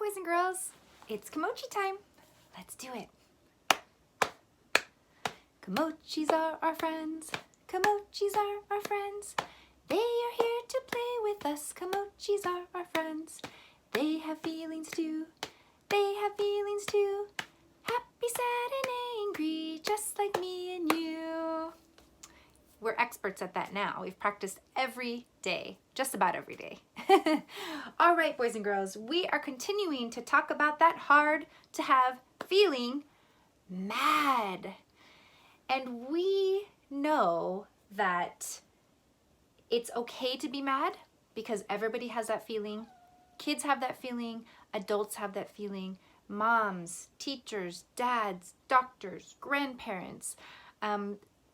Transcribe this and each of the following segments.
boys and girls, it's Kimochi time. Let's do it. Kimochis are our friends. Kimochis are our friends. They are here to play with us. Kimochis are our friends. They have feelings too. They have feelings too. Happy, sad, and angry, just like me and you. We're experts at that now. We've practiced every day, just about every day. All right, boys and girls, we are continuing to talk about that hard to have feeling, mad. And we know that it's okay to be mad because everybody has that feeling. Kids have that feeling, adults have that feeling, moms, teachers, dads, doctors, grandparents.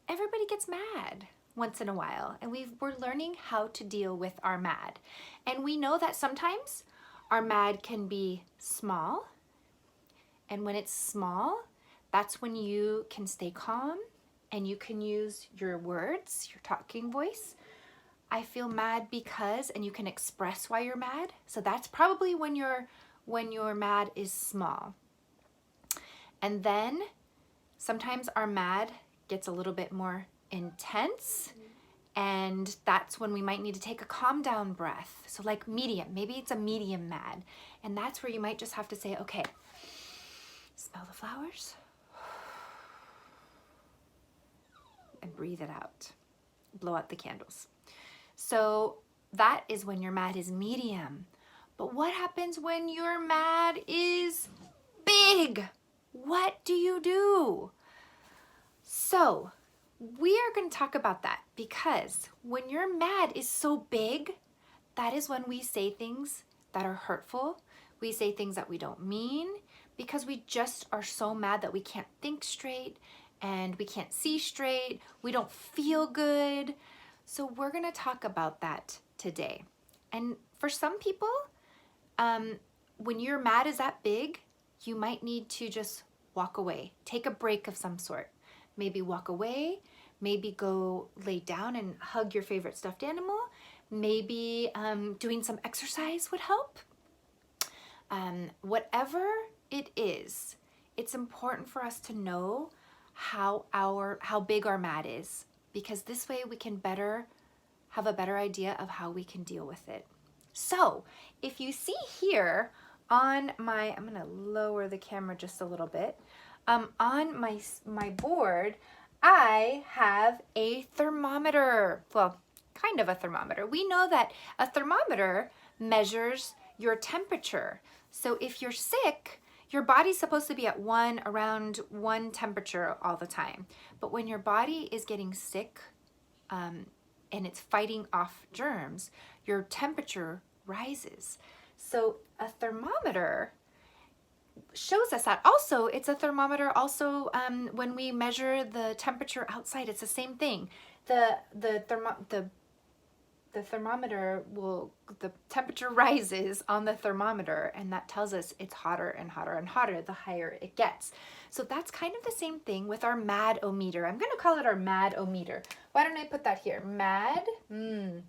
Everybody gets mad once in a while, and we're learning how to deal with our mad. And we know that sometimes our mad can be small, and when it's small, that's when you can stay calm and you can use your words, your talking voice. I feel mad because, and you can express why you're mad. So that's probably when your mad is small. And then sometimes our mad gets a little bit more intense, and that's when we might need to take a calm down breath. So like medium, maybe it's a medium mad, and that's where you might just have to say, okay, smell the flowers and breathe it out. Blow out the candles. So that is when your mad is medium. But what happens when your mad is big? What do you do? So we are going to talk about that because when your mad is so big, that is when we say things that are hurtful. We say things that we don't mean because we just are so mad that we can't think straight and we can't see straight. We don't feel good. So we're going to talk about that today. And for some people, when your mad is that big, you might need to just walk away, take a break of some sort. Maybe walk away, maybe go lay down and hug your favorite stuffed animal. Maybe doing some exercise would help. Whatever it is, it's important for us to know how big our mad is, because this way we can have a better idea of how we can deal with it. So if you see here on my, I'm gonna lower the camera just a little bit. On my board, I have a thermometer. Well, kind of a thermometer. We know that a thermometer measures your temperature. So if you're sick, your body's supposed to be at around one temperature all the time. But when your body is getting sick and it's fighting off germs, your temperature rises. So a thermometer shows us that. Also, it's a thermometer also when we measure the temperature outside, it's the same thing. The thermometer the temperature rises on the thermometer, and that tells us it's hotter and hotter and hotter the higher it gets. So that's kind of the same thing with our mad-o-meter. I'm going to call it our mad-o-meter. Why don't I put that here? Mad-o-meter.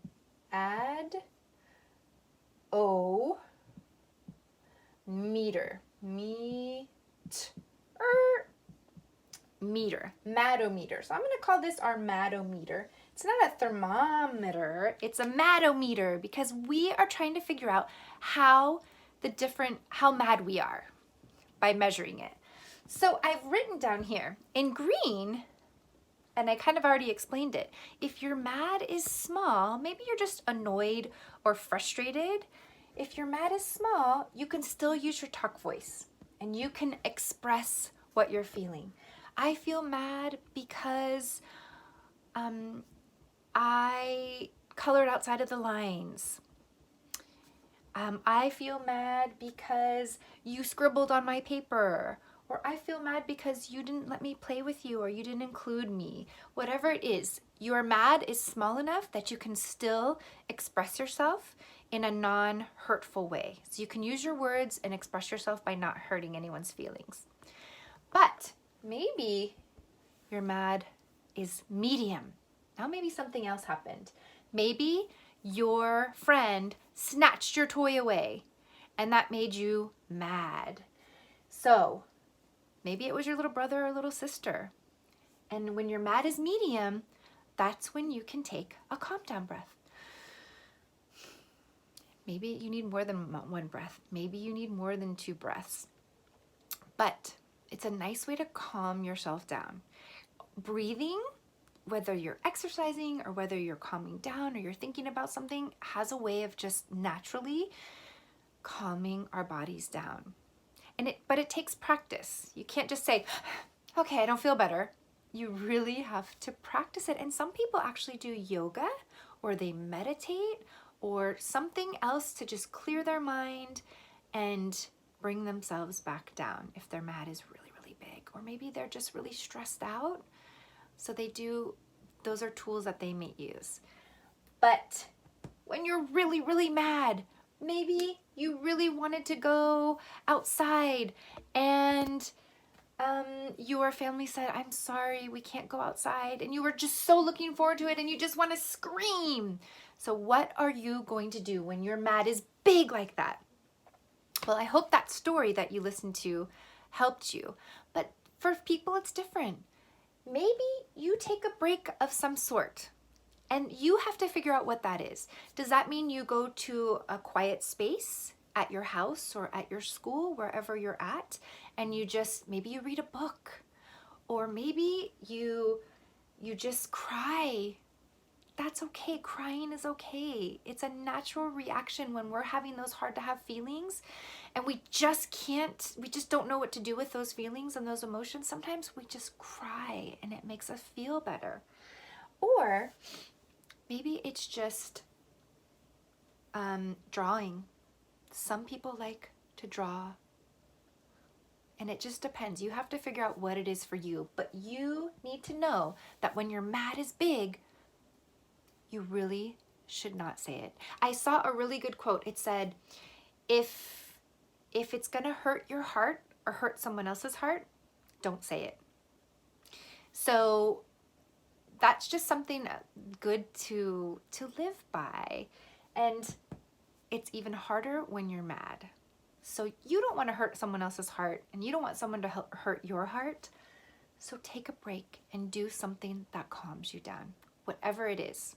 Mad-o-meter. So I'm going to call this our mad-o-meter. It's not a thermometer, it's a mad-o-meter, because we are trying to figure out how mad we are by measuring it. So I've written down here in green, and I kind of already explained it. If your mad is small, maybe you're just annoyed or frustrated. If your mad is small, you can still use your talk voice and you can express what you're feeling. I feel mad because I colored outside of the lines. I feel mad because you scribbled on my paper. Or I feel mad because you didn't let me play with you, or you didn't include me. Whatever it is, your mad is small enough that you can still express yourself in a non-hurtful way. So you can use your words and express yourself by not hurting anyone's feelings. But maybe your mad is medium. Now maybe something else happened. Maybe your friend snatched your toy away and that made you mad. So maybe it was your little brother or little sister. And when your mad is medium, that's when you can take a calm down breath. Maybe you need more than one breath. Maybe you need more than 2 breaths. But it's a nice way to calm yourself down. Breathing, whether you're exercising or whether you're calming down or you're thinking about something, has a way of just naturally calming our bodies down. But it takes practice. You can't just say, okay, I don't feel better. You really have to practice it. And some people actually do yoga, or they meditate, or something else to just clear their mind and bring themselves back down if their mad is really, really big. Or maybe they're just really stressed out. So those are tools that they may use. But when you're really, really mad, maybe you really wanted to go outside and your family said, I'm sorry, we can't go outside. And you were just so looking forward to it and you just want to scream. So what are you going to do when your mad is big like that? Well, I hope that story that you listened to helped you. But for people, it's different. Maybe you take a break of some sort. And you have to figure out what that is. Does that mean you go to a quiet space at your house or at your school, wherever you're at, and maybe you read a book, or maybe you just cry? That's okay. Crying is okay. It's a natural reaction when we're having those hard to have feelings and we just don't know what to do with those feelings and those emotions. Sometimes we just cry and it makes us feel better. Or maybe it's just drawing. Some people like to draw. And it just depends. You have to figure out what it is for you. But you need to know that when your mad is big, you really should not say it. I saw a really good quote. It said, if it's going to hurt your heart or hurt someone else's heart, don't say it. So that's just something good to live by. And it's even harder when you're mad. So you don't want to hurt someone else's heart and you don't want someone to hurt your heart. So take a break and do something that calms you down, whatever it is.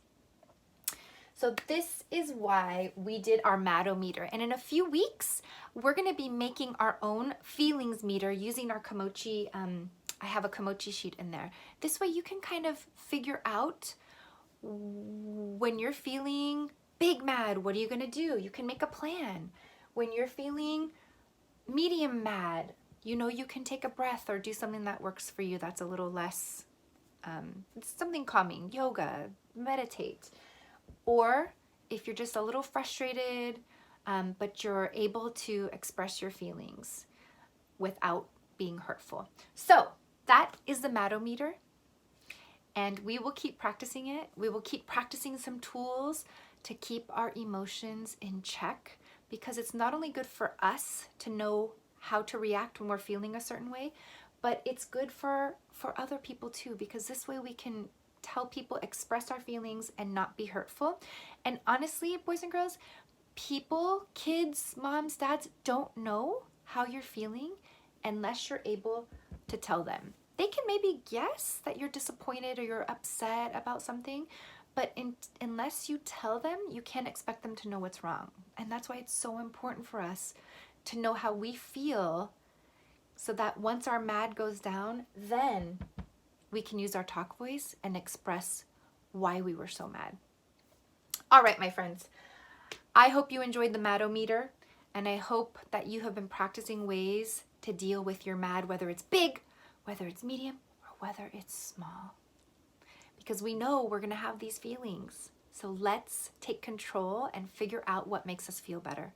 So this is why we did our Mad-O-Meter. And in a few weeks, we're going to be making our own feelings meter using our Kimochi. I have a Kimochi sheet in there. This way you can kind of figure out when you're feeling big mad, what are you going to do? You can make a plan. When you're feeling medium mad, you can take a breath or do something that works for you that's a little less, something calming, yoga, meditate. Or if you're just a little frustrated, but you're able to express your feelings without being hurtful. So that is the Mad-O-Meter. And we will keep practicing it. We will keep practicing some tools to keep our emotions in check, because it's not only good for us to know how to react when we're feeling a certain way, but it's good for other people too, because this way we can help express our feelings and not be hurtful. And honestly, boys and girls, people, kids, moms, dads don't know how you're feeling unless you're able to tell them. They can maybe guess that you're disappointed or you're upset about something, but unless you tell them, you can't expect them to know what's wrong. And that's why it's so important for us to know how we feel, so that once our mad goes down, then we can use our talk voice and express why we were so mad. All right, my friends, I hope you enjoyed the Mad-O-Meter, and I hope that you have been practicing ways to deal with your mad, whether it's big, whether it's medium, or whether it's small. Because we know we're gonna have these feelings. So let's take control and figure out what makes us feel better.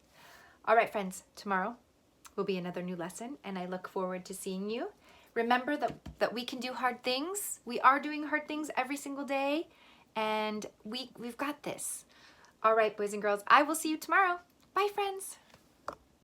All right, friends, tomorrow will be another new lesson, and I look forward to seeing you. Remember that we can do hard things. We are doing hard things every single day, and we've got this. All right, boys and girls, I will see you tomorrow. Bye, friends.